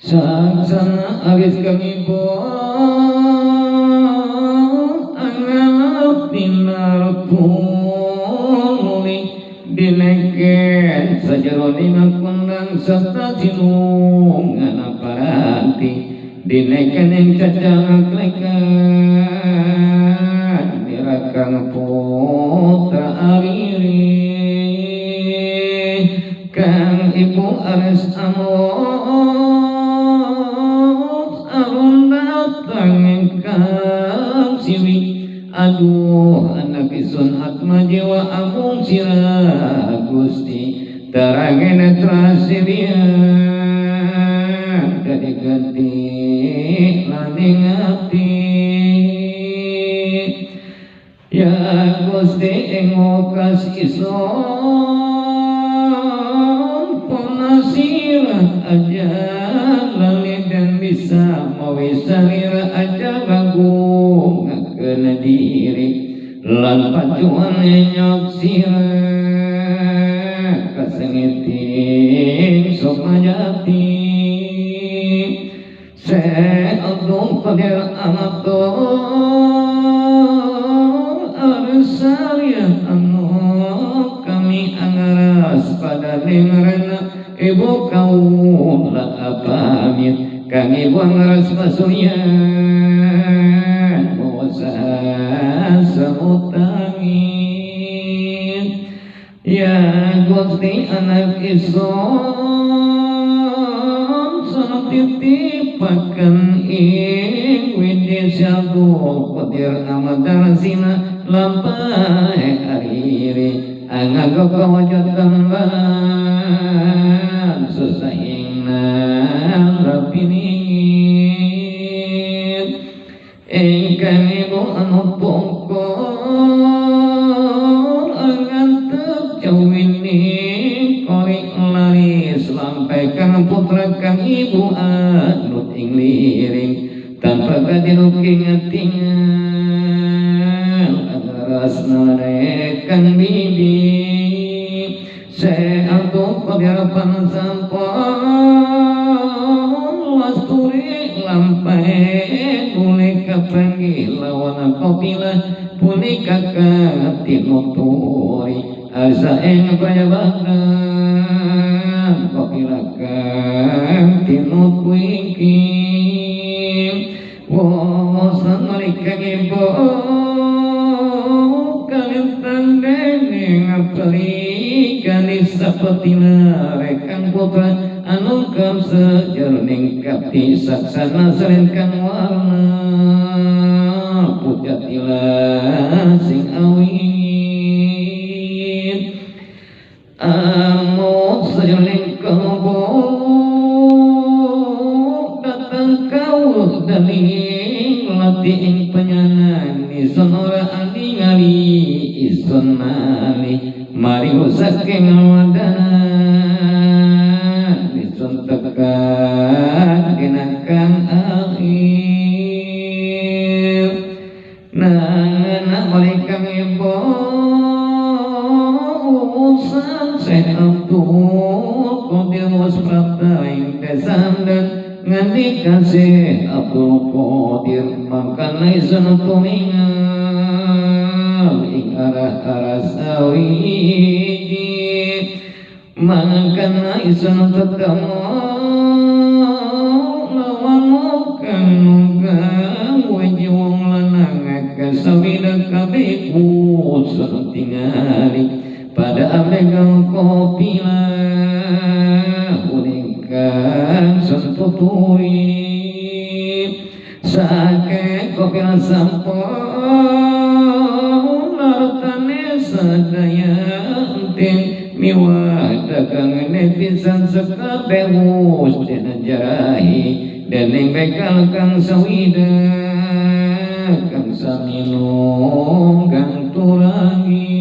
Saksana alis kami angalap dinartuli dineken sajaroni kundang serta sinungan aparanti dineken yang cacang klekan dirakang putra ariri kang ibu ares amos alun datang engkang siwi aduh anak isun atma jiwa amung sirah gusti terangin trasilia dari ganti landing hati ya gusti engokas isun ponasirah aja lali dan bisa mawisarira aja bagung kena diri lan pacuan nyok sirah kasengiting sok majati se'adung qadir amatur arsalya anu kami angaras pada dengarana ibu kaum la apamit kang ibu angaras pasuryan bosa samutangin ya gusti anak isun sono titipakan ing widi syadu qadir amadarasina lampai ariri angagok wajah tambahan susahingna rapiningin ingkang ibu anu pungkur angantep jawini korik laris lampaikan putra kang ibu anut ing liring tanpa kadinuking atingan angarasna rekan bibi se'atu qadir pansampon lasturi lampai punika panggil lawan kopilah punika katinuturi asa ing payabakan kopilah katinutwiki wosan malika ibu kalian dene ngapri kanis sapetina rekan putra anu kam sejerning kapti saksana serengkang warna pujatilah sing awin amut sejerning kalbu datang kau daling latih ing penyangan isun ora aningali isun mali mari saking wadanan isun tekan kinakang akhir nang malikang ibu usan se'atu qadir wasprata ing desan dan ngandi kasih Abdul Qadir makana isun tumingal ing arah-arah sawiji makana isun tetemu lawan mukan nunggang wajah wong lanang kasawida kabeh usun tingali pada amegang kopilah unikkan sentuturi sake kopilah sampun lartane sadaya enting miwah dagang nepisan sekabeh wus dena jarahi deneng bekal kang sawida kang saminung kang turangi